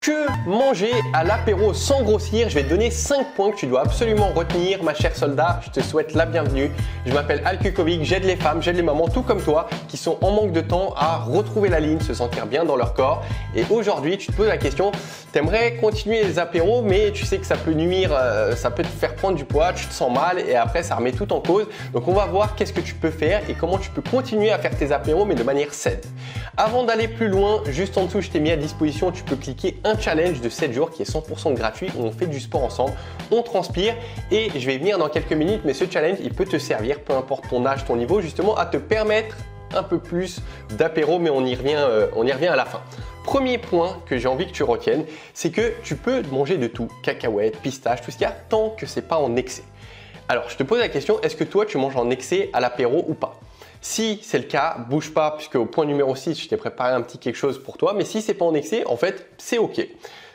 Que manger à l'apéro sans grossir? Je vais te donner 5 points que tu dois absolument retenir, ma chère soldat. Je te souhaite la bienvenue. Je m'appelle Alcucovic, j'aide les femmes, j'aide les mamans, tout comme toi, qui sont en manque de temps à retrouver la ligne, se sentir bien dans leur corps. Et aujourd'hui, tu te poses la question, tu aimerais continuer les apéros, mais tu sais que ça peut nuire, ça peut te faire prendre du poids, tu te sens mal et après ça remet tout en cause. Donc on va voir qu'est-ce que tu peux faire et comment tu peux continuer à faire tes apéros, mais de manière saine. Avant d'aller plus loin, juste en dessous, je t'ai mis à disposition, tu peux cliquer un challenge de 7 jours qui est 100% gratuit où on fait du sport ensemble, on transpire et je vais venir dans quelques minutes, mais ce challenge, il peut te servir, peu importe ton âge, ton niveau, justement à te permettre un peu plus d'apéro, mais on y revient à la fin. Premier point que j'ai envie que tu retiennes, c'est que tu peux manger de tout, cacahuètes, pistaches, tout ce qu'il y a, tant que c'est pas en excès. Alors, je te pose la question, est-ce que toi, tu manges en excès à l'apéro ou pas? Si c'est le cas, bouge pas, puisque au point numéro 6, je t'ai préparé un petit quelque chose pour toi, mais si c'est pas en excès, en fait, c'est ok.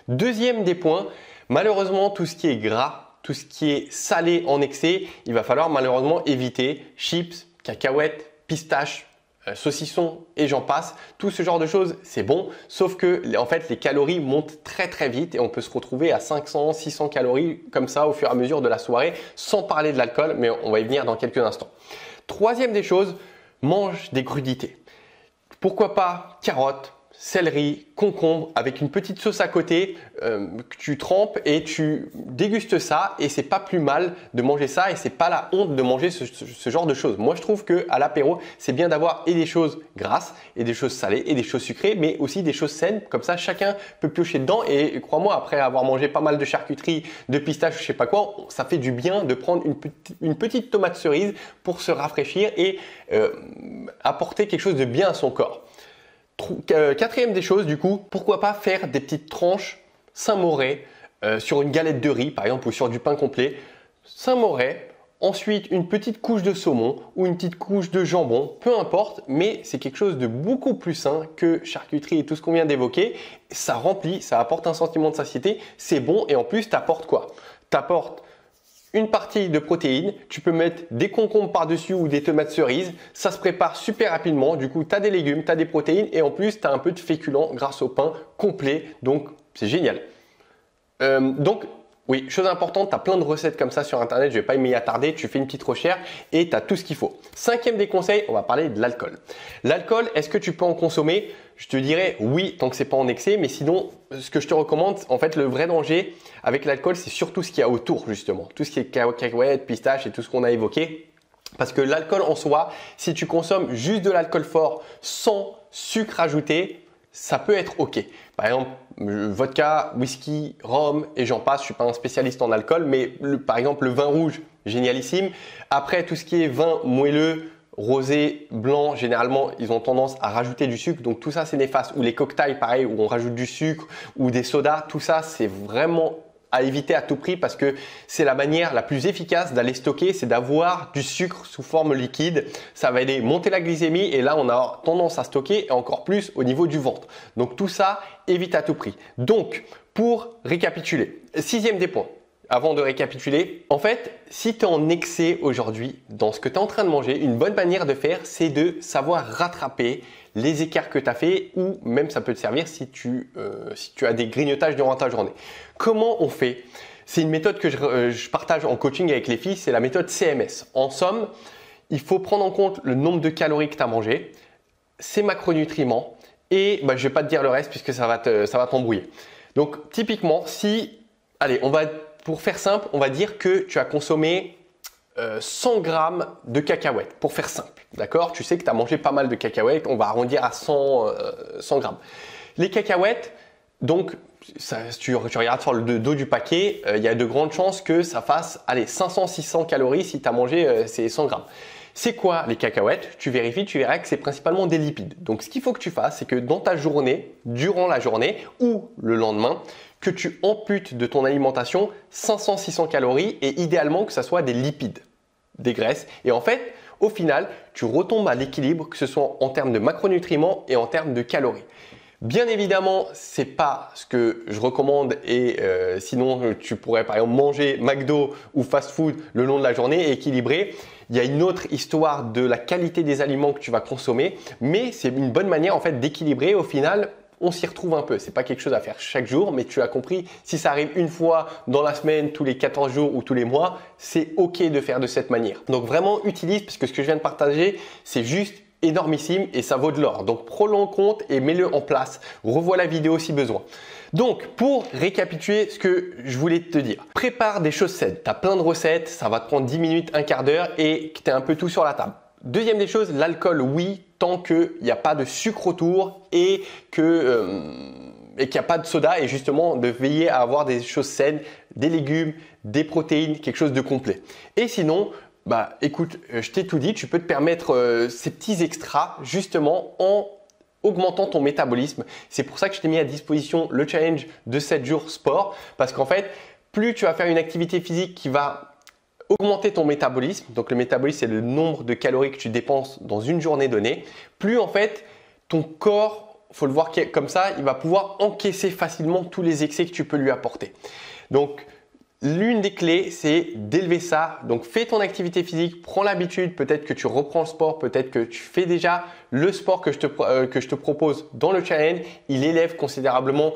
Deuxième des points, malheureusement, tout ce qui est gras, tout ce qui est salé en excès, il va falloir malheureusement éviter chips, cacahuètes, pistaches, saucissons et j'en passe. Tout ce genre de choses, c'est bon, sauf que en fait, les calories montent très très vite et on peut se retrouver à 500, 600 calories comme ça au fur et à mesure de la soirée, sans parler de l'alcool, mais on va y venir dans quelques instants. Troisième des choses, mange des crudités. Pourquoi pas carottes, céleri, concombre avec une petite sauce à côté que tu trempes et tu dégustes ça et c'est pas plus mal de manger ça et c'est pas la honte de manger ce genre de choses. Moi je trouve que à l'apéro c'est bien d'avoir et des choses grasses et des choses salées et des choses sucrées mais aussi des choses saines, comme ça chacun peut piocher dedans et crois-moi après avoir mangé pas mal de charcuterie, de pistaches, je sais pas quoi, ça fait du bien de prendre une petite tomate cerise pour se rafraîchir et apporter quelque chose de bien à son corps. Quatrième des choses, du coup, pourquoi pas faire des petites tranches Saint-Moré sur une galette de riz, par exemple, ou sur du pain complet. Saint-Moré, ensuite une petite couche de saumon ou une petite couche de jambon, peu importe, mais c'est quelque chose de beaucoup plus sain que charcuterie et tout ce qu'on vient d'évoquer. Ça remplit, ça apporte un sentiment de satiété, c'est bon et en plus, t'apportes quoi? T'apportes une partie de protéines, tu peux mettre des concombres par-dessus ou des tomates cerises, ça se prépare super rapidement, du coup tu as des légumes, tu as des protéines et en plus tu as un peu de féculents grâce au pain complet, donc c'est génial. Oui, chose importante, tu as plein de recettes comme ça sur internet, je ne vais pas m'y attarder, tu fais une petite recherche et tu as tout ce qu'il faut. Cinquième des conseils, on va parler de l'alcool. L'alcool, est-ce que tu peux en consommer? Je te dirais oui, tant que c'est pas en excès, mais sinon, ce que je te recommande, en fait, le vrai danger avec l'alcool, c'est surtout ce qu'il y a autour, justement. Tout ce qui est cacahuètes, pistaches et tout ce qu'on a évoqué. Parce que l'alcool en soi, si tu consommes juste de l'alcool fort sans sucre ajouté, ça peut être ok. Par exemple, vodka, whisky, rhum et j'en passe. Je suis pas un spécialiste en alcool, mais par exemple, le vin rouge, génialissime. Après, tout ce qui est vin moelleux, rosé, blanc, généralement, ils ont tendance à rajouter du sucre. Donc tout ça, c'est néfaste. Ou les cocktails, pareil, où on rajoute du sucre ou des sodas. Tout ça, c'est vraiment à éviter à tout prix parce que c'est la manière la plus efficace d'aller stocker, c'est d'avoir du sucre sous forme liquide. Ça va aider à monter la glycémie et là, on a tendance à stocker et encore plus au niveau du ventre. Donc tout ça, évite à tout prix. Donc, pour récapituler, sixième des points. Avant de récapituler, en fait, si tu es en excès aujourd'hui dans ce que tu es en train de manger, une bonne manière de faire, c'est de savoir rattraper les écarts que tu as fait ou même ça peut te servir si tu as des grignotages durant ta journée. Comment on fait? C'est une méthode que je partage en coaching avec les filles, c'est la méthode CMS. En somme, il faut prendre en compte le nombre de calories que tu as mangé, ces macronutriments et je ne vais pas te dire le reste puisque ça va t'embrouiller. Donc typiquement, pour faire simple, on va dire que tu as consommé 100 grammes de cacahuètes, pour faire simple. D'accord? Tu sais que tu as mangé pas mal de cacahuètes, on va arrondir à 100 grammes. Les cacahuètes, donc, si tu regardes sur le dos du paquet, il y a de grandes chances que ça fasse 500-600 calories si tu as mangé ces 100 grammes. C'est quoi les cacahuètes? Tu vérifies, tu verras que c'est principalement des lipides. Donc, ce qu'il faut que tu fasses, c'est que dans ta journée, durant la journée ou le lendemain, que tu amputes de ton alimentation 500-600 calories et idéalement que ça soit des lipides, des graisses. Et en fait, au final, tu retombes à l'équilibre, que ce soit en termes de macronutriments et en termes de calories. Bien évidemment, c'est pas ce que je recommande et sinon tu pourrais par exemple manger McDo ou fast food le long de la journée et équilibrer. Il y a une autre histoire de la qualité des aliments que tu vas consommer, mais c'est une bonne manière en fait d'équilibrer. Au final, on s'y retrouve un peu. C'est pas quelque chose à faire chaque jour, mais tu as compris, si ça arrive une fois dans la semaine, tous les 14 jours ou tous les mois, c'est OK de faire de cette manière. Donc vraiment utilise, parce que ce que je viens de partager, c'est juste énormissime et ça vaut de l'or. Donc prends-le en compte et mets-le en place. Revois la vidéo si besoin. Donc pour récapituler ce que je voulais te dire, prépare des choses saines. Tu as plein de recettes, ça va te prendre 10 minutes, un quart d'heure et que tu as un peu tout sur la table. Deuxième des choses, l'alcool, oui, tant qu'il n'y a pas de sucre autour et qu'il n'y a pas de soda, et justement de veiller à avoir des choses saines, des légumes, des protéines, quelque chose de complet. Et sinon, bah écoute, je t'ai tout dit, tu peux te permettre ces petits extras justement en augmentant ton métabolisme. C'est pour ça que je t'ai mis à disposition le challenge de 7 jours sport, parce qu'en fait, plus tu vas faire une activité physique qui va augmenter ton métabolisme, donc le métabolisme c'est le nombre de calories que tu dépenses dans une journée donnée, plus en fait ton corps, faut le voir comme ça, il va pouvoir encaisser facilement tous les excès que tu peux lui apporter. Donc l'une des clés, c'est d'élever ça. Donc, fais ton activité physique, prends l'habitude. Peut-être que tu reprends le sport, peut-être que tu fais déjà le sport que je te propose dans le challenge. Il élève considérablement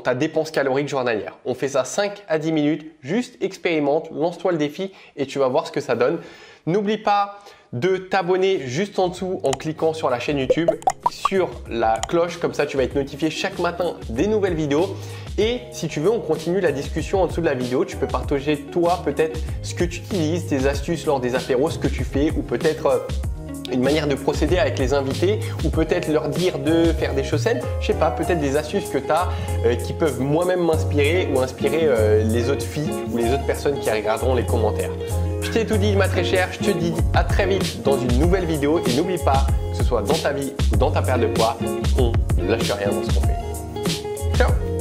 ta dépense calorique journalière. On fait ça 5 à 10 minutes. Juste expérimente, lance-toi le défi et tu vas voir ce que ça donne. N'oublie pas de t'abonner juste en dessous en cliquant sur la chaîne YouTube, sur la cloche. Comme ça, tu vas être notifié chaque matin des nouvelles vidéos. Et si tu veux, on continue la discussion en dessous de la vidéo. Tu peux partager toi peut-être ce que tu utilises, tes astuces lors des apéros, ce que tu fais, ou peut-être une manière de procéder avec les invités, ou peut-être leur dire de faire des choses saines. Je sais pas, peut-être des astuces que tu as qui peuvent moi-même m'inspirer ou inspirer les autres filles ou les autres personnes qui regarderont les commentaires. Je t'ai tout dit, ma très chère. Je te dis à très vite dans une nouvelle vidéo. Et n'oublie pas, que ce soit dans ta vie ou dans ta perte de poids, on ne lâche rien dans ce qu'on fait. Ciao!